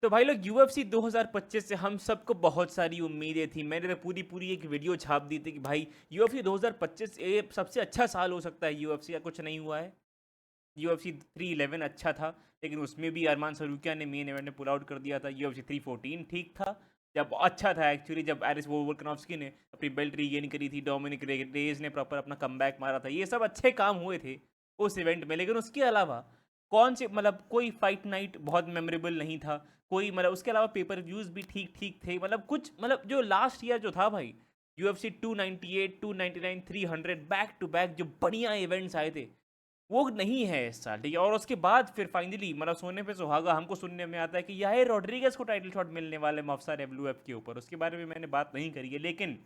तो भाई लोग UFC 2025 से हम सबको बहुत सारी उम्मीदें थी। मैंने तो पूरी पूरी एक वीडियो छाप दी थी कि भाई UFC 2025 ये सबसे अच्छा साल हो सकता है UFC का। कुछ नहीं हुआ है। UFC 311 अच्छा था, लेकिन उसमें भी अरमान सरूकिया ने मेन इवेंट में पुल आउट कर दिया था। UFC 314 ठीक था, जब अच्छा था एक्चुअली, जब एरिस वोल्कानोव्स्की ने अपनी बेल्ट रीगेन करी थी, डोमिनिक रेज ने प्रॉपर अपना कमबैक मारा था। ये सब अच्छे काम हुए थे उस इवेंट में, लेकिन उसके अलावा कौन से मतलब कोई फाइट नाइट बहुत मेमोरेबल नहीं था। कोई मतलब उसके अलावा पेपर व्यूज भी ठीक ठीक थे। मतलब कुछ मतलब जो लास्ट ईयर जो था भाई, UFC 298, 299, 300 बैक टू बैक जो बढ़िया इवेंट्स आए थे, वो नहीं है इस साल। ठीक है, और उसके बाद फिर फाइनली मतलब सोने पे सुहागा हमको सुनने में आता है कि यार रॉड्रिगेज को टाइटल शॉट मिलने वाले मफसा डब्ल्यूएफ के ऊपर। उसके बारे में मैंने बात नहीं करी है, लेकिन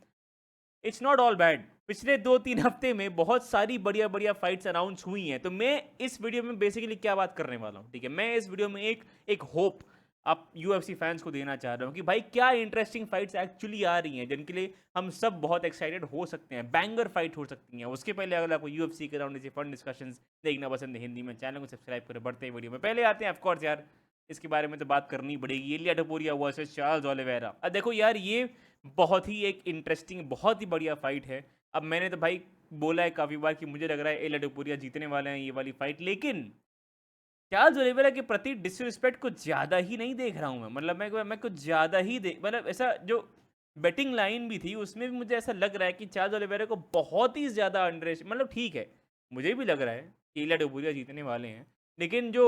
इट्स नॉट ऑल बैड। पिछले 2-3 हफ्ते में बहुत सारी बढ़िया बढ़िया फाइट्स अनाउंस हुई हैं। तो मैं इस वीडियो में बेसिकली क्या बात करने वाला हूँ, ठीक है, मैं इस वीडियो में एक एक होप आप यूएफसी फैंस को देना चाह रहा हूँ कि भाई क्या इंटरेस्टिंग फाइट्स एक्चुअली आ रही हैं, जिनके लिए हम सब बहुत एक्साइटेड हो सकते हैं। बैंगर फाइट हो सकती हैं। उसके पहले अगर आपको यूएफसी के राउंड ऐसे फन डिस्कशंस देखना पसंद है हिंदी में, चैनल को सब्सक्राइब करें। बढ़ते हैं वीडियो में, पहले आते हैं ऑफकोर्स यार, इसके बारे में तो बात करनी पड़ेगी, इलिया टपोरिया वर्सेस चार्ल्स ओलिवेरा। अब देखो यार, ये बहुत ही एक इंटरेस्टिंग, बहुत ही बढ़िया फाइट है। अब मैंने तो भाई बोला है काफ़ी बार कि मुझे लग रहा है इलिया टपोरिया जीतने वाले हैं ये वाली फाइट, लेकिन चार्ल्स ओलिवेरा के प्रति डिसरिस्पेक्ट कुछ ज़्यादा ही नहीं देख रहा हूँ मैं। मतलब मैं कुछ ज़्यादा ही मतलब ऐसा जो बेटिंग लाइन भी थी उसमें भी मुझे ऐसा लग रहा है कि चार्ल्स ओलिवेरा को बहुत ही ज़्यादा अंडर, मतलब ठीक है, मुझे भी लग रहा है कि इलिया टपोरिया जीतने वाले हैं, लेकिन जो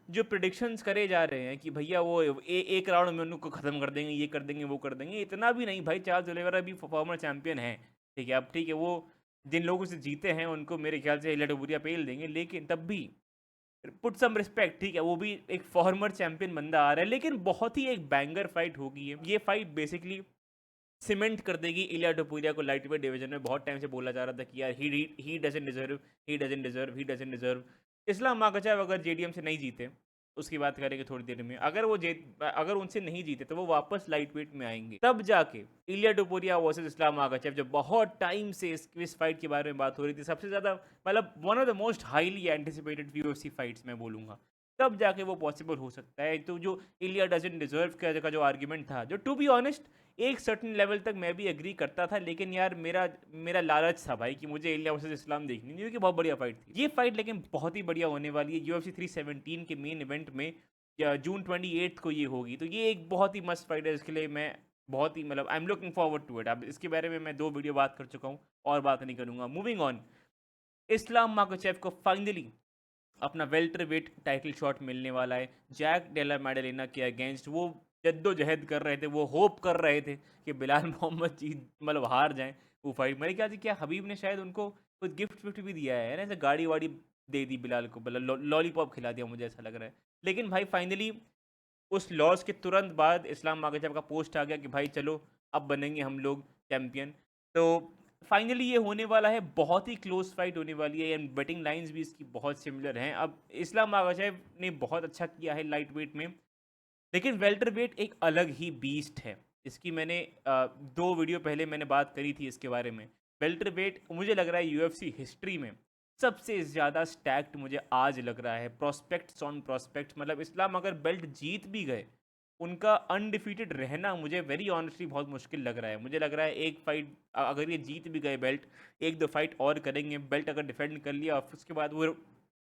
जो प्रिडिक्शंस करे जा रहे हैं कि भैया वो एक राउंड में उनको ख़त्म कर देंगे, ये कर देंगे, वो कर देंगे, इतना भी नहीं भाई। चार्ल्स ओलिवेरा भी फॉर्मर चैंपियन है, ठीक है। अब ठीक है, वो जिन लोगों से जीते हैं उनको मेरे ख्याल से इलिया टपोरिया पेल देंगे, लेकिन तब भी पुट सम रिस्पेक्ट, ठीक है, वो भी एक फॉर्मर चैंपियन बंदा आ रहा है। लेकिन बहुत ही एक बैंगर फाइट होगी ये फाइट बेसिकली सीमेंट कर देगी इलिया टोपुरिया को लाइट वेट डिवीजन में। बहुत टाइम से बोला जा रहा था कि यार he doesn't deserve, he doesn't deserve. Islam Makhachev अगर जेडीएम से नहीं जीते, उसकी बात करेंगे थोड़ी देर में, अगर उनसे नहीं जीते तो वो वापस लाइट वेट में आएंगे, तब जाके इलिया टोपुरिया वर्सेस इस्लाम माखाचेव, जब बहुत टाइम से इस फाइट के बारे में बात हो रही थी, सबसे ज़्यादा मतलब one of the most highly anticipated UFC fights मैं बोलूँगा, तब जाके वो पॉसिबल हो सकता है। तो जो इलिया डजंट डिजर्व का जो आर्ग्यूमेंट था, जो टू बी ऑनेस्ट एक सर्टेन लेवल तक मैं भी एग्री करता था, लेकिन यार मेरा मेरा लालच था भाई कि मुझे इलिया वर्सेस इस्लाम देखनी थी, क्योंकि बहुत बढ़िया फाइट थी ये फाइट। लेकिन बहुत ही बढ़िया होने वाली है। UFC 317 के मेन इवेंट में जून 28 को ये होगी, तो ये एक बहुत ही मस्त फाइट है। इसके लिए मैं बहुत ही मतलब I am looking forward to it. अब इसके बारे में मैं 2 वीडियो बात कर चुका हूँ और बात नहीं करूँगा। मूविंग ऑन, इस्लाम माखाचेव को फाइनली अपना वेल्टर वेट टाइटल शॉट मिलने वाला है जैक डेला मैडेलिना के अगेंस्ट। वो जद्दोजहद कर रहे थे, वो होप कर रहे थे कि बिलाल मोहम्मद जीत मतलब हार जाएं वो फाइट। मेरे ख्याल से क्या हबीब ने शायद उनको कुछ गिफ्ट विफ्ट भी दिया है ना, ऐसे गाड़ी वाड़ी दे दी बिलाल को, मतलब लॉलीपॉप खिला दिया, मुझे ऐसा लग रहा है। लेकिन भाई फाइनली उस लॉस के तुरंत बाद इस्लाम माखाचेव का पोस्ट आ गया कि भाई चलो अब बनेंगे हम लोग चैम्पियन। तो फाइनली ये होने वाला है, बहुत ही क्लोज फाइट होने वाली है, एंड बेटिंग लाइंस भी इसकी बहुत सिमिलर हैं। अब इस्लाम माखाचेव ने बहुत अच्छा किया है लाइट वेट में, लेकिन वेल्टर वेट एक अलग ही बीस्ट है। इसकी मैंने 2 वीडियो पहले मैंने बात करी थी इसके बारे में। वेल्टर वेट मुझे लग रहा है यूएफसी हिस्ट्री में सबसे ज़्यादा स्टैक्ड मुझे आज लग रहा है। प्रोस्पेक्ट्स ऑन प्रोस्पेक्ट्स, मतलब इस्लाम अगर बेल्ट जीत भी गए, उनका अनडिफीटेड रहना मुझे वेरी ऑनेस्टली बहुत मुश्किल लग रहा है। मुझे लग रहा है एक फाइट अगर ये जीत भी गए बेल्ट, 1-2 फाइट और करेंगे, बेल्ट अगर डिफेंड कर लिया, उसके बाद वो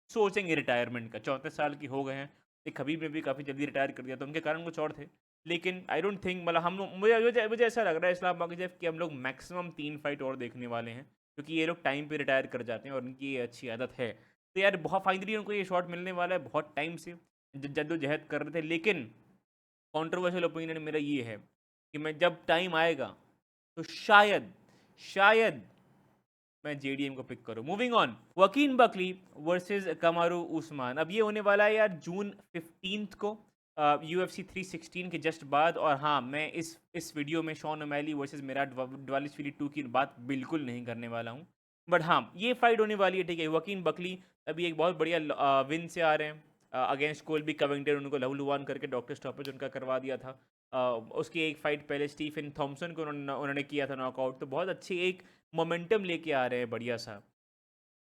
सोचेंगे रिटायरमेंट का। 34 साल की हो गए हैं। एक हबीब ने भी काफ़ी जल्दी रिटायर कर दिया, तो उनके कारण कुछ और थे। लेकिन आई डोंट थिंक, मतलब हम लोग मुझे ऐसा लग रहा है इस्लाम माखाचेव कि हम लोग मैक्सिमम 3 फाइट और देखने वाले हैं, क्योंकि ये लोग टाइम पे रिटायर कर जाते हैं और उनकी ये अच्छी आदत है। तो यार बहुत फाइनली उनको ये शॉट मिलने वाला है। बहुत टाइम से जद्दोजहद कर रहे थे, लेकिन कंट्रोवर्शियल ओपिनियन मेरा ये है कि मैं जब टाइम आएगा तो शायद शायद मैं जेडीएम को पिक करूँ। Moving on, वकीन Buckley versus कमारू Usman. अब ये होने वाला है यार जून 15 को, UFC 316 के जस्ट बाद। और हाँ, मैं इस वीडियो में शॉन ओमैली वर्सेस मेरा डवालिशविली 2 की बात बिल्कुल नहीं करने वाला हूँ। बट हाँ, ये फाइट होने वाली है, ठीक है। वकीन बकली अभी एक बहुत बढ़िया विन से आ रहे हैं अगेंस्ट कोल्बी कविंगटन। उनको लहूलुहान करके डॉक्टर स्टॉपेज उनका करवा दिया था। उसकी एक फ़ाइट पहले स्टीफन थॉमसन को उन्होंने किया था नॉकआउट। तो बहुत अच्छी एक मोमेंटम लेके आ रहे हैं बढ़िया सा।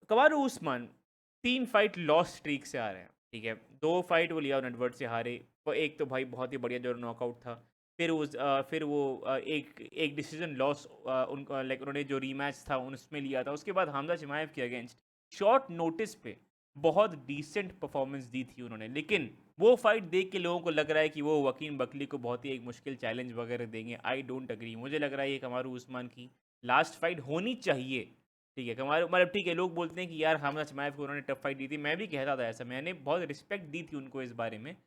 कमारू उस्मान 3 फाइट लॉस स्ट्रीक से आ रहे हैं, ठीक है। 2 फाइट वो लिया एडवर्ड से हारे, वो एक तो भाई बहुत ही बढ़िया जो नॉकआउट था। फिर वो एक एक डिसीजन लॉस उनका, लाइक उन्होंने जो रीमैच था उसमें लिया था। उसके बाद हमजा चिमाएव के अगेंस्ट शॉर्ट नोटिस पे बहुत डिसेंट परफॉर्मेंस दी थी उन्होंने, लेकिन वो फाइट देख के लोगों को लग रहा है कि वो वकीम बकली को बहुत ही एक मुश्किल चैलेंज वगैरह देंगे। I don't agree. मुझे लग रहा है ये कमारू उस्मान की लास्ट फाइट होनी चाहिए। ठीक है, कमारू मतलब ठीक है, लोग बोलते हैं कि यार हमजा चिमाएव को उन्होंने टफ फाइट दी थी, मैं भी कहता था ऐसा, मैंने बहुत रिस्पेक्ट दी थी उनको इस बारे में।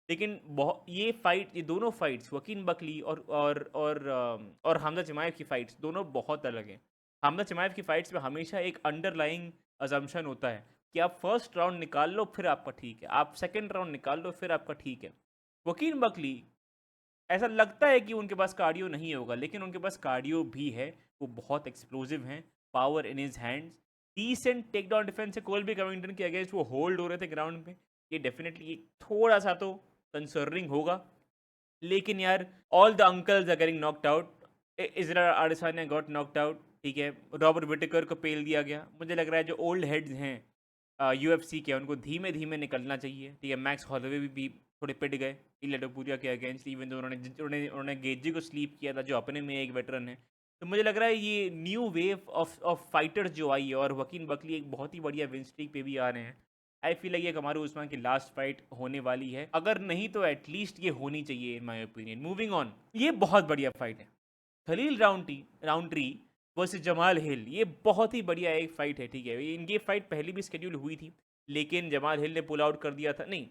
लेकिन बहुत ये दोनों फाइट्स वकीन बकली और हमजा चिमाएव की फाइट्स दोनों बहुत अलग हैं। हमजा चिमाएव की फाइट्स में हमेशा एक अंडरलाइंग अजम्पशन होता है कि आप फर्स्ट राउंड निकाल लो फिर आपका ठीक है, आप सेकंड राउंड निकाल लो फिर आपका ठीक है। वकीन बकली ऐसा लगता है कि उनके पास कार्डियो नहीं होगा, लेकिन उनके पास कार्डियो भी है। वो बहुत एक्सप्लोसिव हैं, power in his hands, decent take down defence है। कोलबी कविंगटन के अगेंस्ट वो होल्ड हो रहे थे ग्राउंड पे, ये डेफिनेटली थोड़ा सा तो कंसर्निंग होगा। लेकिन यार all the uncles are getting knocked out. Israel Adesanya got knocked out, ठीक है। रॉबर्ट विटेकर को पेल दिया गया। मुझे लग रहा है जो ओल्ड हेड्स हैं यूएफसी के, उनको धीमे धीमे निकलना चाहिए, ठीक है। मैक्स हॉलोवे भी थोड़े पिट गए इलिया टोपुरिया के अगेंस्ट, इवन तो उन्होंने गेजी को स्लीप किया था जो अपने में एक वेटरन है। तो मुझे लग रहा है ये न्यू वेव ऑफ फाइटर्स जो आई है, और वकीन बकली एक बहुत ही बढ़िया विन स्ट्रीक पे भी आ रहे हैं। आई फील लाइक ये कमारू उस्मान की लास्ट फाइट होने वाली है, अगर नहीं तो एटलीस्ट ये होनी चाहिए in my opinion. Moving on, ये बहुत बढ़िया फाइट है। खलील राउंट्री वर्सेस जमाल हिल, ये बहुत ही बढ़िया एक फाइट है, ठीक है। इनकी फाइट पहले भी शेड्यूल हुई थी, लेकिन जमाल हिल ने पुल आउट कर दिया था। नहीं,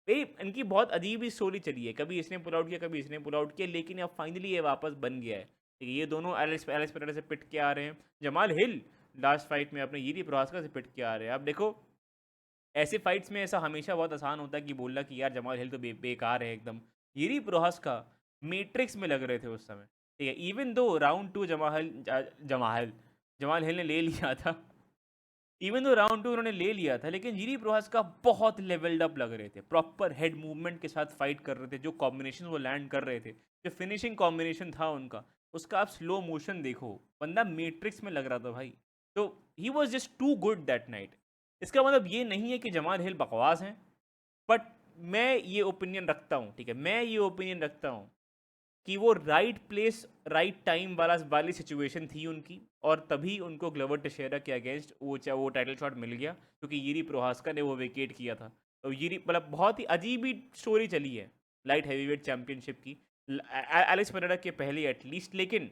ये इनकी बहुत अजीब ही स्टोरी चली है, कभी इसने पुल आउट किया कभी इसने पुल आउट किया, लेकिन अब फाइनली ये वापस बन गया है, ठीक है। ये दोनों एलिस पेरेरा से पिट के आ रहे हैं। जमाल हिल लास्ट फाइट में अपने यीरी प्रोहास्का से पिट के आ रहे हैं। अब देखो, ऐसे फाइट्स में ऐसा हमेशा बहुत आसान होता है कि बोलना कि यार जमाल हिल तो बेकार है एकदम। यीरी प्रोहास्का मैट्रिक्स में लग रहे थे उस समय, ठीक है। इवन दो राउंड 2 जमाल हिल ने ले लिया था, इवन दो राउंड 2 उन्होंने ले लिया था, लेकिन यीरी प्रोहास्का बहुत लेवल्ड अप लग रहे थे, प्रॉपर हेड मूवमेंट के साथ फाइट कर रहे थे। जो कॉम्बिनेशन वो लैंड कर रहे थे, जो फिनिशिंग कॉम्बिनेशन था उनका, उसका आप स्लो मोशन देखो, बंदा मैट्रिक्स में लग रहा था भाई। तो he was just too good that night. इसका मतलब ये नहीं है कि जमाल हिल बकवास हैं, बट मैं ये ओपिनियन रखता हूँ, ठीक है, मैं ये ओपिनियन रखता हूँ कि वो राइट प्लेस राइट टाइम वाली सिचुएशन थी उनकी, और तभी उनको ग्लोवर टेशेरा के अगेंस्ट वो टाइटल शॉट मिल गया, क्योंकि यीरी प्रोहास्का ने वो वेकेट किया था। तो यीरी मतलब बहुत ही अजीब ही स्टोरी चली है लाइट हैवीवेट चैंपियनशिप की, एलेक्स पेरेरा के पहले एटलीस्ट। लेकिन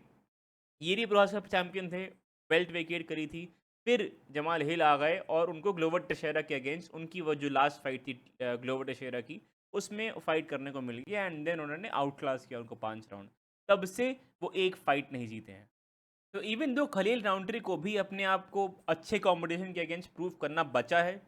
यीरी प्रोहास्का चैंपियन थे, बेल्ट वेकेट करी थी, फिर जमाल हिल आ गए और उनको ग्लोवर टेशेरा के अगेंस्ट उनकी वो जो लास्ट फाइट थी ग्लोवर टेशेरा की, उसमें फाइट करने को मिल गया, एंड देन उन्होंने आउट क्लास किया उनको 5 राउंड। तब से वो एक फाइट नहीं जीते हैं। तो इवन दो खलील राउंड्री को भी अपने आप को अच्छे कॉम्पिटिशन के अगेंस्ट प्रूव करना बचा है,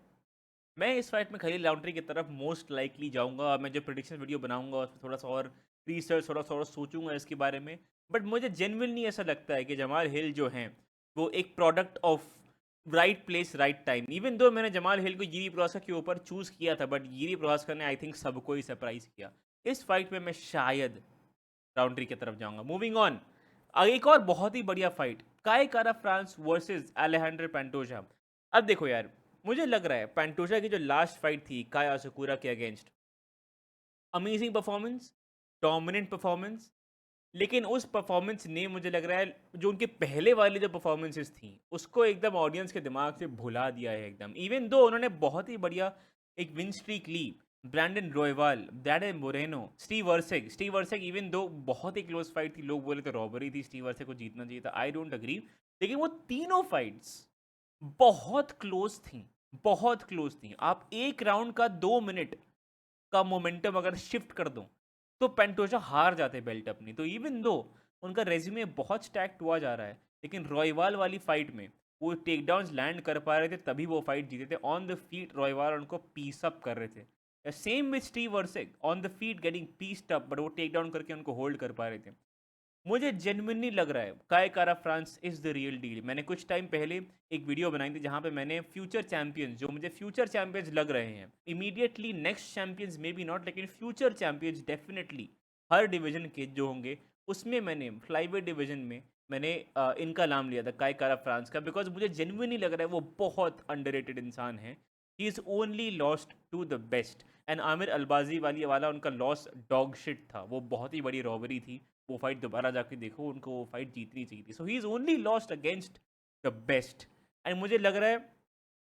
मैं इस फाइट में खलील राउंड्री की तरफ मोस्ट लाइकली जाऊंगा, और मैं जो प्रिडिक्शन वीडियो बनाऊंगा उसमें थोड़ा सा और रिसर्च थोड़ा सा और सोचूंगा इसके बारे में। बट मुझे जेन्युइनली ऐसा लगता है कि जमाल हिल जो हैं वो एक product of right place right time. Even though मैंने जमाल हिल को यीरी प्रोहास्का के ऊपर चूज़ किया था, बट यीरी प्रोहास्का ने आई थिंक सबको ही सरप्राइज किया। इस फाइट में मैं शायद राउंड्री की तरफ जाऊंगा। मूविंग ऑन, एक और बहुत ही बढ़िया फाइट, काय कारा फ्रांस वर्सेस अलेजेंड्रो पैंटोजा। अब देखो यार, मुझे लग रहा है पैंटोजा की जो लास्ट फाइट थी काया असुकुरा के against, amazing performance, dominant performance, लेकिन उस परफॉर्मेंस ने मुझे लग रहा है जो उनके पहले वाली जो परफॉर्मेंसेस थी उसको एकदम ऑडियंस के दिमाग से भुला दिया है एकदम। इवन दो उन्होंने बहुत ही बढ़िया एक विन स्ट्रीक ली, Brandon Royval, Daniel Moreno, Steve Erceg even दो बहुत ही क्लोज फाइट थी, लोग बोले तो रॉबरी थी, स्टीव वर्सेक को जीतना चाहिए था, आई डोंट अग्री। लेकिन वो तीनों फाइट्स बहुत क्लोज थी, बहुत क्लोज थी। आप एक राउंड का 2 मिनट का मोमेंटम अगर शिफ्ट कर दो तो पेंटोजा हार जाते बेल्ट अपनी। तो इवन दो उनका रेज्यूमे बहुत स्टैक्ड हुआ जा रहा है, लेकिन रॉयवाल वाली फाइट में वो टेक डाउन्स लैंड कर पा रहे थे, तभी वो फाइट जीते थे। ऑन द फीट रॉयवाल उनको पीस अप कर रहे थे, same with Steve Erceg, on the feet getting pieced up, but वो टेक डाउन करके उनको होल्ड कर पा रहे थे। मुझे जेन्युइनली लग रहा है काय कारा France is the real deal. मैंने कुछ टाइम पहले एक वीडियो बनाई थी जहाँ पे मैंने फ्यूचर चैंपियंस जो मुझे फ्यूचर चैंपियंस लग रहे हैं, immediately next champions may be not, लेकिन फ्यूचर चैंपियंस डेफिनेटली हर डिवीजन के जो होंगे, उसमें मैंने फ्लाईवेट डिवीजन में मैंने इनका नाम लिया था काय कारा फ्रांस का, बिकॉज मुझे जेन्युइनली लग रहा है वो बहुत अंडररेटेड इंसान है। He is only lost to the best. And Amir Albazi वाला उनका लॉस डॉग शिट था, वो बहुत ही बड़ी रॉबरी थी। वो फाइट दोबारा जाके देखो, उनको वो फाइट जीतनी चाहिए थी। So he is only lost against the best. And मुझे लग रहा है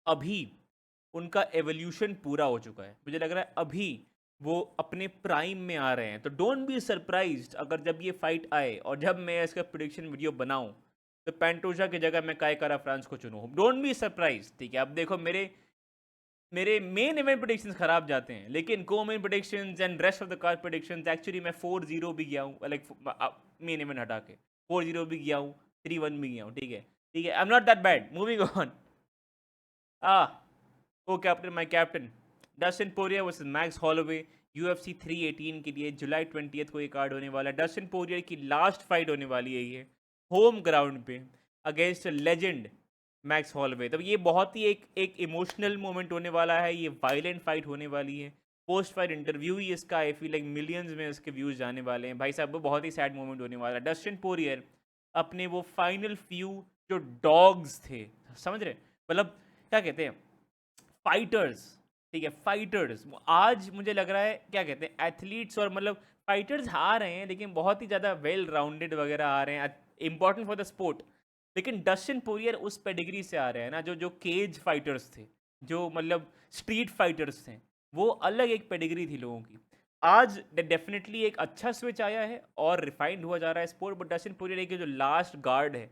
अभी उनका एवोल्यूशन पूरा हो चुका है। मुझे लग रहा है अभी वो अपने प्राइम में आ रहे हैं। तो डोंट बी सरप्राइज्ड अगर जब ये फाइट आए और जब मैं इसका प्रिडिक्शन वीडियो बनाऊं तो पैंटोजा की जगह मैं काय करा फ्रांस को चुनूं। डोंट बी सरप्राइज, ठीक है। अब देखो मेरे मेरे मेन इवेंट प्रेडिक्शंस खराब जाते हैं, लेकिन को main predictions and rest of the card predictions actually मैं 4-0 भी गया हूँ, लाइक मेन इवेंट हटा के 4-0 भी गया हूँ, 3-1 भी गया हूँ, ठीक है ठीक है। I am not that bad. Moving on. O captain, my captain Dustin Poirier versus Max Holloway UFC 318 के लिए जुलाई 20 को ये कार्ड होने वाला है। डस्टिन पोरियर की लास्ट फाइट होने वाली है ये होम ग्राउंड पे अगेंस्ट लेजेंड मैक्स हॉलवे। तब ये बहुत ही एक इमोशनल मोमेंट होने वाला है, ये वायलेंट फाइट होने वाली है। पोस्ट फाइट इंटरव्यू ही इसका आई फील लाइक मिलियंस में इसके व्यूज जाने वाले हैं भाई साहब। वो बहुत ही सैड मोमेंट होने वाला है। डस्टिन पोरियर अपने वो फाइनल फ्यू जो डॉग्स थे, समझ रहे, मतलब क्या कहते हैं, फाइटर्स, ठीक है फाइटर्स। आज मुझे लग रहा है क्या कहते हैं एथलीट्स, और मतलब फाइटर्स आ रहे हैं लेकिन बहुत ही ज़्यादा वेल राउंडेड वगैरह आ रहे हैं, इंपॉर्टेंट फॉर द स्पोर्ट। लेकिन डस्टिन पोरियर उस पेडिग्री से आ रहे हैं ना, जो जो केज फाइटर्स थे, जो मतलब स्ट्रीट फाइटर्स थे, वो अलग एक पेडिग्री थी लोगों की। आज डेफिनेटली एक अच्छा स्विच आया है और रिफाइंड हुआ जा रहा है स्पोर्ट। बट डस्टिन पोरियर एक जो लास्ट गार्ड है,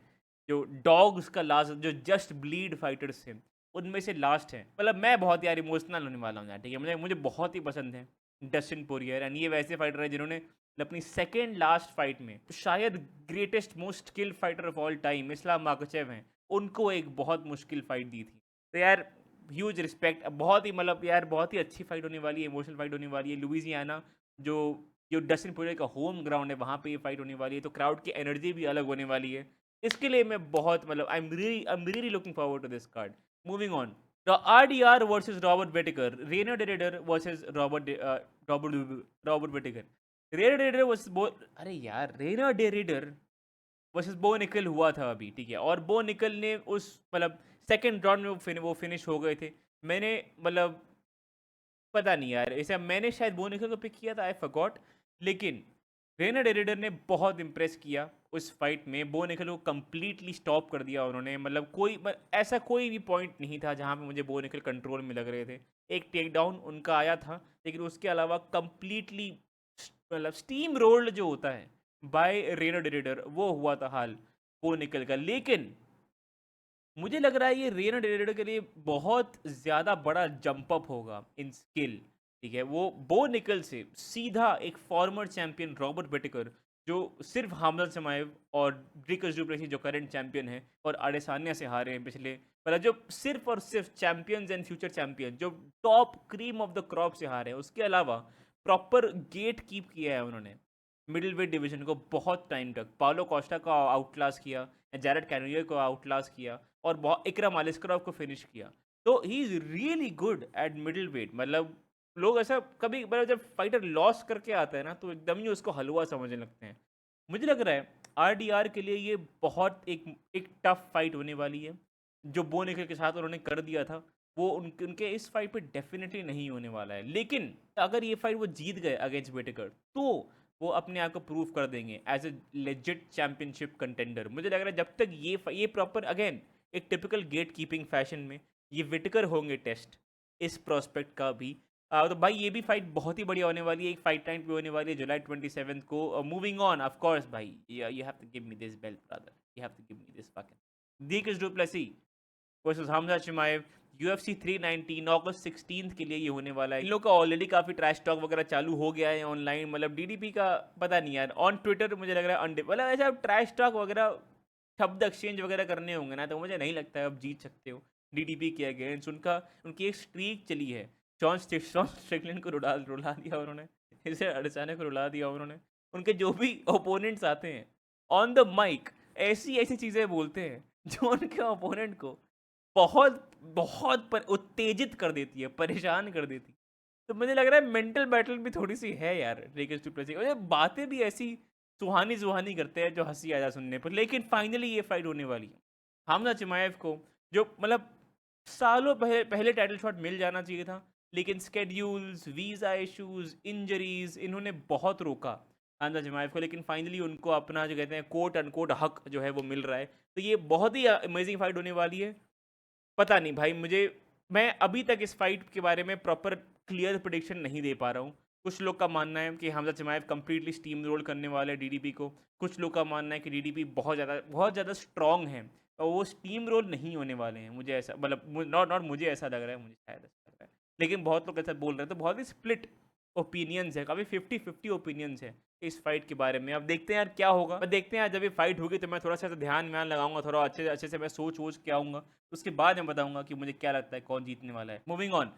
जो डॉग्स का लास्ट, जो जस्ट ब्लीड फाइटर्स थे उनमें से लास्ट है। मतलब मैं बहुत यार इमोशनल होने वाला हूँ यार, ठीक है। मुझे मुझे बहुत ही पसंद है डस्टिन पोरियर। एंड ये वैसे फाइटर है जिन्होंने अपनी सेकेंड लास्ट फाइट में तो शायद greatest most skilled fighter of all time Islam Makhachev हैं, उनको एक बहुत मुश्किल फाइट दी थी। तो यार ह्यूज रिस्पेक्ट। बहुत ही मतलब यार बहुत ही अच्छी फाइट होने वाली है, इमोशनल फाइट होने वाली है। लुइजियाना जो जो डस्टिन पोरियर का होम ग्राउंड है, वहाँ पे ये फाइट होने वाली है, तो क्राउड की एनर्जी भी अलग होने वाली है। इसके लिए मैं बहुत मतलब I am really looking forward to this card. Moving on. The RDR versus Robert Whittaker. Rainer de Ridder versus Robert Whittaker. Rainer de Ridder versus अरे यार रेनर डे रिडर वर्सेस बो निकल हुआ था अभी, ठीक है। और बो निकल ने उस मतलब सेकंड राउंड में वो फिनिश हो गए थे। मैंने मतलब पता नहीं यार, ऐसा मैंने शायद बो निकल को पिक किया था, आई फॉरगॉट। लेकिन रेनर डेरिडर ने बहुत इंप्रेस किया उस फाइट में। बो निकल को कम्प्लीटली स्टॉप कर दिया उन्होंने। मतलब ऐसा कोई भी पॉइंट नहीं था जहाँ पे मुझे बो निकल कंट्रोल में लग रहे थे। एक टेक डाउन उनका आया था, लेकिन उसके अलावा कम्प्लीटली मतलब स्टीम रोल्ड जो होता है बाय रेनर डेरिडर, वो हुआ था हाल बो निकल का। लेकिन मुझे लग रहा है ये रेनर डेरिडर के लिए बहुत ज़्यादा बड़ा जंप अप होगा इन स्किल, ठीक है। वो बो निकल से सीधा एक फॉर्मर चैंपियन रॉबर्ट विटेकर, जो सिर्फ हामजा शमाएव और ड्रिकस डू प्लेसी जो करंट चैंपियन है और आडेसान्या से हारे हैं पिछले, मतलब जो सिर्फ और सिर्फ चैंपियंस एंड फ्यूचर चैंपियन, जो top cream of the crop से हारे हैं। उसके अलावा प्रॉपर गेट कीप किया है उन्होंने मिडिल वेट डिवीजन को बहुत टाइम तक। पाउलो कोस्टा को आउटक्लास किया, जैरेड कैनोलियर को आउटक्लास किया, और बहुत इकराम अलिस्करॉव को फिनिश किया। तो he is really good at middle weight. मतलब लोग ऐसा कभी मतलब जब फाइटर लॉस करके आता है ना तो एकदम ही उसको हलवा समझने लगते हैं। मुझे लग रहा है RDR के लिए ये बहुत एक टफ फाइट होने वाली है। जो बो निकल के साथ उन्होंने कर दिया था वो उनके इस फाइट पे डेफिनेटली नहीं होने वाला है। लेकिन अगर ये फाइट वो जीत गए अगेंस्ट विटेकर तो वो अपने आप को प्रूव कर देंगे as a legit championship contender. मुझे लग रहा है जब तक ये प्रॉपर अगेन एक टिपिकल गेट कीपिंग फैशन में ये विटेकर होंगे टेस्ट इस प्रोस्पेक्ट का भी। तो भाई ये भी फाइट बहुत ही बढ़िया होने वाली है। एक फाइट टाइम पे होने वाली है जुलाई 27 को। मूविंग ऑन, ऑफ कोर्स भाई you have to give me this belt brother, you have to give me this fucking Dricus Du Plessis versus Hamzat Chimaev UFC 319 अगस्त 16 के लिए ये होने वाला है। इन लोग का ऑलरेडी काफ़ी ट्रैश टॉक वगैरह चालू हो गया है ऑनलाइन। मतलब DDP का पता नहीं यार, ऑन ट्विटर मुझे लग रहा है मतलब ऐसा ट्रैश टॉक वगैरह शब्द एक्सचेंज वगैरह करने होंगे ना, तो मुझे नहीं लगता है अब जीत सकते हो DDP के अगेंस्ट। उनकी एक स्ट्रीक चली है, जॉन स्ट्रिकलैंड को रुला दिया उन्होंने, इसे अड़साने को रुला दिया उन्होंने। उनके जो भी ओपोनेंट्स आते हैं ऑन द माइक ऐसी ऐसी चीज़ें बोलते हैं जो उनके ओपोनेंट को बहुत बहुत उत्तेजित कर देती है, परेशान कर देती। तो मुझे लग रहा है मेंटल बैटल भी थोड़ी सी है यार रिकी डुप्लेसी। और ये बातें भी ऐसी सुहानी सुहानी करते हैं जो हंसी आ जाए सुनने पर। लेकिन फाइनली ये फाइट होने वाली है हमजा चिमाएव को, जो मतलब सालों पहले टाइटल शॉट मिल जाना चाहिए था, लेकिन स्केड्यूल्स, वीज़ा इश्यूज, इंजरीज, इन्होंने बहुत रोका हमजा चिमाएव को, लेकिन फाइनली उनको अपना जो कहते हैं कोट अनकोट हक जो है वो मिल रहा है। तो ये बहुत ही अमेजिंग फाइट होने वाली है। पता नहीं भाई, मैं अभी तक इस फाइट के बारे में प्रॉपर क्लियर प्रिडिक्शन नहीं दे पा रहा हूँ। कुछ लोग का मानना है कि Khamzat Chimaev completely steamroll करने वाले डीडीपी को, कुछ लोग का मानना है कि डीडीपी बहुत ज़्यादा स्ट्रॉन्ग है और वो स्टीम रोल नहीं होने वाले हैं। मुझे ऐसा मतलब नॉट नॉट मुझे ऐसा लग रहा है, मुझे शायद ऐसा लग रहा है, लेकिन बहुत लोग ऐसा बोल रहे हैं। तो बहुत ही स्प्लिट ओपिनियंस है, काफ़ी 50-50 ओपिनियंस है इस फाइट के बारे में। अब देखते हैं यार क्या होगा। मैं देखते हैं यार, जब ये फाइट होगी तो मैं थोड़ा सा ध्यान व्यान लगाऊंगा, थोड़ा अच्छे अच्छे से मैं सोच वोच के आऊँगा, उसके बाद मैं बताऊंगा कि मुझे क्या लगता है कौन जीतने वाला है। मूविंग ऑन,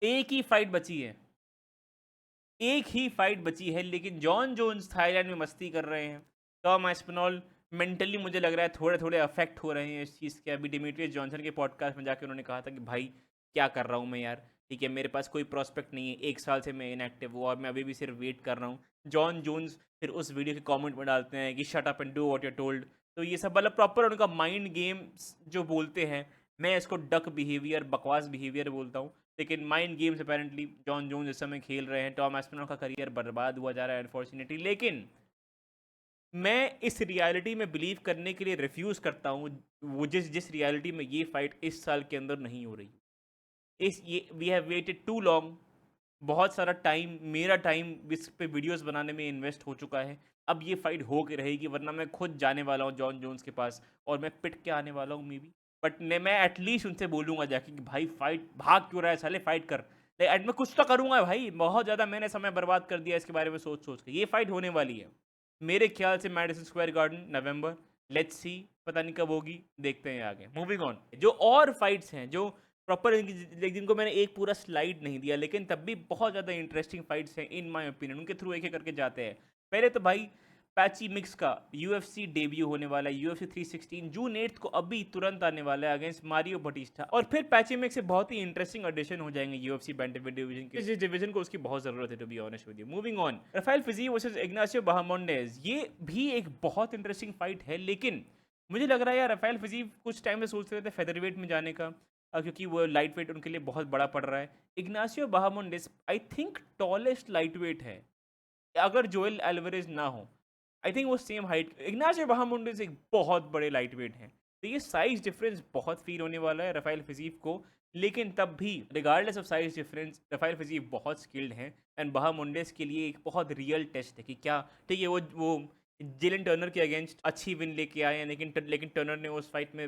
एक ही फाइट बची है, एक ही फाइट बची है, लेकिन जॉन जोन्स थाईलैंड में मस्ती कर रहे हैं। टॉम एस्पिनॉल मेंटली मुझे लग रहा है थोड़े थोड़े अफेक्ट हो रहे हैं इस चीज़ के। अभी डिमिट्रियस जॉनसन के पॉडकास्ट में जाके उन्होंने कहा था कि भाई क्या कर रहा हूँ मैं यार, ठीक है, मेरे पास कोई प्रॉस्पेक्ट नहीं है, 1 साल से मैं इनएक्टिव हूँ और मैं अभी भी सिर्फ वेट कर रहा हूँ। जॉन जोन्स फिर उस वीडियो के कमेंट में डालते हैं कि shut up and do what you told. तो ये सब मतलब प्रॉपर उनका माइंड गेम्स जो बोलते हैं, मैं इसको डक बिहेवियर, बकवास बिहेवियर बोलता हूँ, लेकिन mind games apparently Jon Jones इस समय खेल रहे हैं। टॉम एस्पिनॉल का करियर बर्बाद हुआ जा रहा है अनफॉर्चुनेटली, लेकिन मैं इस रियलिटी में बिलीव करने के लिए रिफ्यूज़ करता हूँ, वो जिस जिस रियलिटी में ये फाइट इस साल के अंदर नहीं हो रही। इस ये we have waited too long, बहुत सारा टाइम, मेरा टाइम इस पे वीडियोस बनाने में इन्वेस्ट हो चुका है। अब ये फाइट हो के रहेगी, वरना मैं खुद जाने वाला हूँ जॉन जोन्स के पास और मैं पिट के आने वाला हूँ मे बी। बट मैं एटलीस्ट उनसे बोलूँगा जाके कि भाई फाइट भाग क्यों रहा है साले, फाइट कर। लाइक मैं कुछ तो करूँगा भाई, बहुत ज़्यादा मैंने समय बर्बाद कर दिया इसके बारे में सोच सोच के। ये फाइट होने वाली है मेरे ख्याल से Madison Square garden, November. Let's see, पता नहीं कब होगी, देखते हैं आगे। मूविंग ऑन, जो और फाइट्स हैं जो प्रॉपर, जिनको मैंने एक पूरा स्लाइड नहीं दिया, लेकिन तब भी बहुत ज़्यादा इंटरेस्टिंग फाइट्स हैं इन माय ओपिनियन, उनके थ्रू एक एक करके जाते हैं। पहले तो भाई पैची मिक्स का यूएफसी डेब्यू होने वाला है, यूएफसी 316 जून 8 को अभी तुरंत आने वाला है अगेंस्ट मारियो बटिस्टा। और फिर पैची मिक्स से बहुत ही इंटरेस्टिंग एडिशन हो जाएंगे यूएफसी बैंटमवेट डिवीजन के, जिस डिवीजन को उसकी बहुत ज़रूरत है to be honest with you. Moving on, Rafael Fiziev versus Ignacio Bahamondes, ये भी एक बहुत इंटरेस्टिंग फाइट है, लेकिन मुझे लग रहा है यार राफेल फिजीव कुछ टाइम में सोच रहे थे फेदरवेट में जाने का, क्योंकि वो लाइट वेट उनके लिए बहुत बड़ा पड़ रहा है। Ignacio Bahamondes I think tallest lightweight है, अगर जोएल एल्वारेज ना हो, आई थिंक वो सेम हाइट। इग्नासियो बाहामोंडेज एक बहुत बड़े लाइट वेट हैं, तो ये साइज डिफरेंस बहुत फील होने वाला है राफेल फिजीव को। लेकिन तब भी regardless of size difference, Rafael Fiziev बहुत स्किल्ड हैं एंड बाहामोंडेज के लिए एक बहुत रियल टेस्ट है कि क्या, ठीक है, वो जेलन टर्नर के अगेंस्ट अच्छी विन लेके आए हैं, लेकिन टर्नर ने उस फाइट में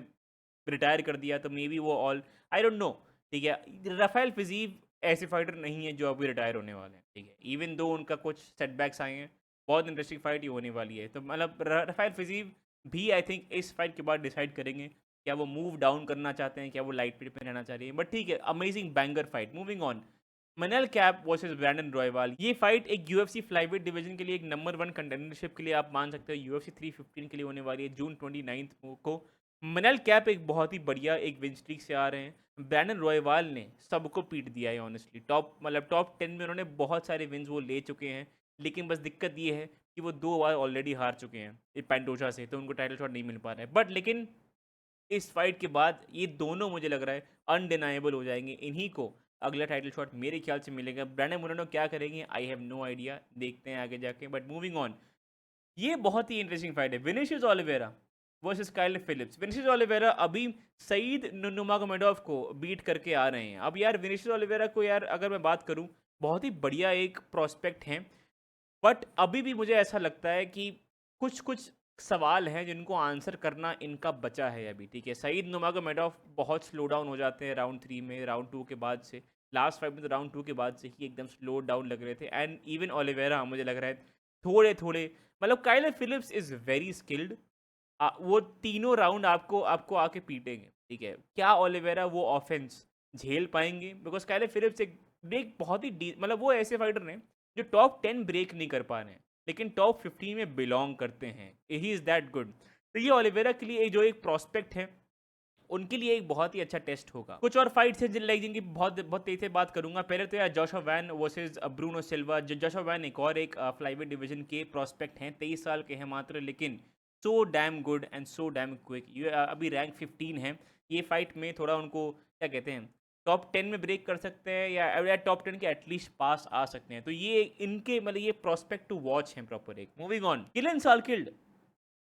रिटायर कर दिया, तो मे बी वो ऑल, आई डोंट नो, ठीक है। राफेल फिजीव ऐसे फाइटर नहीं है जो अभी रिटायर होने वाले हैं, ठीक है, इवन दो उनका कुछ सेटबैक्स आए हैं। बहुत इंटरेस्टिंग फाइट ये होने वाली है। तो मतलब राफेल फिजीव भी आई थिंक इस फाइट के बाद डिसाइड करेंगे क्या वो मूव डाउन करना चाहते हैं, क्या वो लाइट वेट पे रहना चाह रही है। बट ठीक है, amazing banger fight. Moving on, मनल कैप वर्सेस ब्रैंडन रॉयवाल, ये फाइट एक यूएफसी फ्लाईवेट डिवीजन के लिए एक नंबर 1 कंटेंडरशिप के लिए आप मान सकते हो यूएफसी 315 के लिए होने वाली है जून 29 को। मनल कैप एक बहुत ही बढ़िया एक विन स्ट्रीक से आ रहे हैं। ब्रैंडन रॉयवाल ने सबको पीट दिया है ऑनेस्टली, टॉप 10 में उन्होंने बहुत सारे विन्स वो ले चुके हैं, लेकिन बस दिक्कत ये है कि वो 2 बार ऑलरेडी हार चुके हैं पैंटोजा से, तो उनको टाइटल शॉट नहीं मिल पा रहा है। बट लेकिन इस फाइट के बाद ये दोनों मुझे लग रहा है अनडिनाइबल हो जाएंगे, इन्हीं को अगला टाइटल शॉट मेरे ख्याल से मिलेगा। ब्रैंडन मोरेनो क्या करेंगे आई हैव नो आइडिया, देखते हैं आगे जाके। बट मूविंग ऑन, ये बहुत ही इंटरेस्टिंग फाइट है। Vinicius Oliveira versus Kyle Phillips. Vinicius Oliveira अभी सईद नुर्मागोमेडोव को बीट करके आ रहे हैं। अब यार विनिशियस ओलिवेरा को यार अगर मैं बात करूं, बहुत ही बढ़िया एक प्रोस्पेक्ट है, बट अभी भी मुझे ऐसा लगता है कि कुछ कुछ सवाल हैं जिनको आंसर करना इनका बचा है अभी, ठीक है। सईद नुर्मागोमेडोव बहुत स्लो डाउन हो जाते हैं राउंड 3 में, राउंड 2 के बाद से, लास्ट फाइट में तो राउंड 2 के बाद से ही एकदम स्लो डाउन लग रहे थे। एंड इवन ओलिवेरा मुझे लग रहा है थोड़े थोड़े, मतलब Kyler Philips is very skilled, वो तीनों राउंड आपको आपको आके पीटेंगे, ठीक है। क्या ओलिवेरा वो ऑफेंस झेल पाएंगे, बिकॉज काइलर फिलिप्स एक बहुत ही मतलब वो ऐसे फाइटर हैं जो टॉप 10 ब्रेक नहीं कर पा रहे हैं, लेकिन टॉप 15 में बिलोंग करते हैं, ही इज़ दैट गुड। तो ये ओलिवेरा के लिए जो एक प्रॉस्पेक्ट है, उनके लिए एक बहुत ही अच्छा टेस्ट होगा। कुछ और फाइट्स हैं जिनकी बहुत बहुत तेज से बात करूंगा। पहले तो यार जोशुआ वैन वर्सेस ब्रूनो सिल्वा। जोशुआ वैन एक और एक फ्लाईवेट डिवीजन के प्रॉस्पेक्ट हैं, 23 साल के हैं मात्र, लेकिन so damn good and so damn quick. ये अभी रैंक 15 है। ये फाइट में थोड़ा उनको क्या कहते हैं, टॉप 10 में ब्रेक कर सकते हैं या टॉप 10 के एटलीस्ट पास आ सकते हैं। तो ये इनके मतलब ये प्रोस्पेक्ट टू वॉच है प्रॉपर एक। मूविंग ऑन, किलन सालकिल्ड,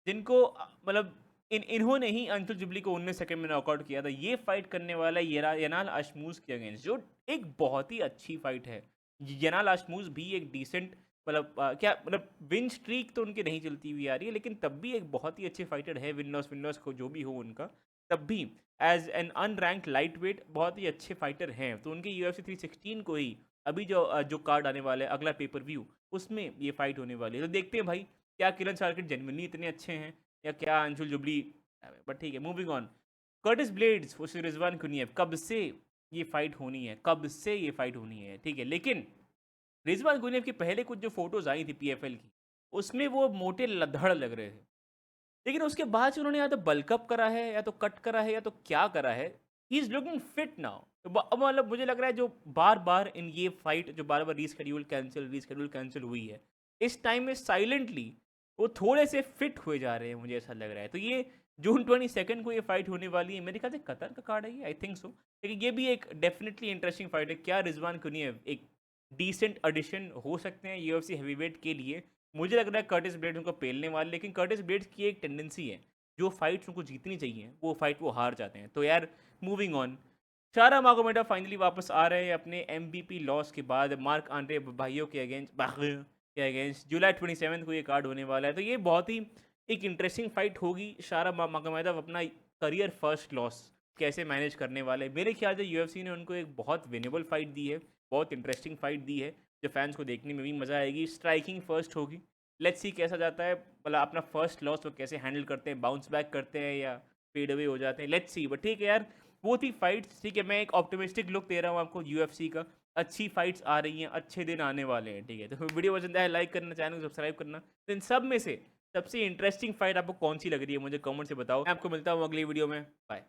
जिनको मतलब इन्होंने ही अंशुल जुबली को 19 सेकंड में नॉकआउट किया था। ये फाइट करने वाला यनाल आशमूज के अगेंस्ट, जो एक बहुत ही अच्छी फाइट है। यनाल आशमूज भी एक डिसेंट मतलब क्या मतलब विन स्ट्रीक तो उनकी नहीं चलती हुई आ रही है, लेकिन तब भी एक बहुत ही अच्छे फाइटर है। विन लॉस को जो भी हो उनका, तब भी as an unranked lightweight बहुत ही अच्छे फाइटर हैं। तो उनके UFC 316 को ही अभी जो कार्ड आने वाला है अगला पेपर व्यू, उसमें ये फाइट होने वाली है। तो देखते हैं भाई क्या किलन सार्किट जेन्युइनली इतने अच्छे हैं या क्या अंशुल जुबली। बट ठीक है, moving on. Curtis Blaydes versus Rizvan Kuniev, कब से ये फाइट होनी है, कब से ये फाइट होनी है, ठीक है। लेकिन रिजवान कुनियव की पहले कुछ जो फोटोज आई थी PFL की, उसमें वो मोटे लधड़ लग रहे थे। लेकिन उसके बाद से उन्होंने या तो बल्कअप करा है या तो कट करा है या तो क्या करा है, he is looking fit now. मतलब मुझे लग रहा है जो बार बार इन ये फाइट जो बार बार रीस्केड्यूल कैंसिल हुई है, इस टाइम में साइलेंटली वो थोड़े से फिट हुए जा रहे हैं, मुझे ऐसा लग रहा है। तो ये जून 22 को ये फाइट होने वाली है। मेरे ख्याल से कतर का कार्ड है ये, आई थिंक सो। लेकिन ये भी एक डेफिनेटली इंटरेस्टिंग फाइट है। क्या रिजवान कुनियव एक डिसेंट एडिशन हो सकते हैं UFC हैवीवेट के लिए? मुझे लग रहा है कर्टिस ब्लेड्स उनको पेलने वाले, लेकिन कर्टिस ब्लेड्स की एक टेंडेंसी है, जो फाइट्स उनको जीतनी चाहिए वो फाइट वो हार जाते हैं। तो यार मूविंग ऑन, शारा मागोमेडोव फाइनली वापस आ रहे हैं अपने MVP लॉस के बाद मार्क आंड्रे भाइयों के अगेंस्ट जुलाई 27 को ये कार्ड होने वाला है। तो ये बहुत ही एक इंटरेस्टिंग फाइट होगी। शारा मागोमेडोव अपना करियर फर्स्ट लॉस कैसे मैनेज करने वाले। मेरे ख्याल से UFC ने उनको एक बहुत विनेबल फाइट दी है, बहुत इंटरेस्टिंग फाइट दी है, जो फैंस को देखने में भी मज़ा आएगी। स्ट्राइकिंग फर्स्ट होगी, लेट्स सी कैसा जाता है। मतलब अपना फर्स्ट लॉस वो कैसे हैंडल करते हैं, बाउंस बैक करते हैं या फेड अवे हो जाते हैं, लेट्स सी। बट ठीक है यार, वो थी फाइट्स, ठीक है। मैं एक ऑप्टिमिस्टिक लुक दे रहा हूँ आपको UFC का। अच्छी फाइट्स आ रही हैं, अच्छे दिन आने वाले हैं, ठीक है। तो वीडियो पसंद आया लाइक करना, चैनल को सब्सक्राइब करना। तो इन सब में से सबसे इंटरेस्टिंग फाइट आपको कौन सी लग रही है मुझे कमेंट से बताओ। मैं आपको मिलता हूँ अगली वीडियो में, बाय।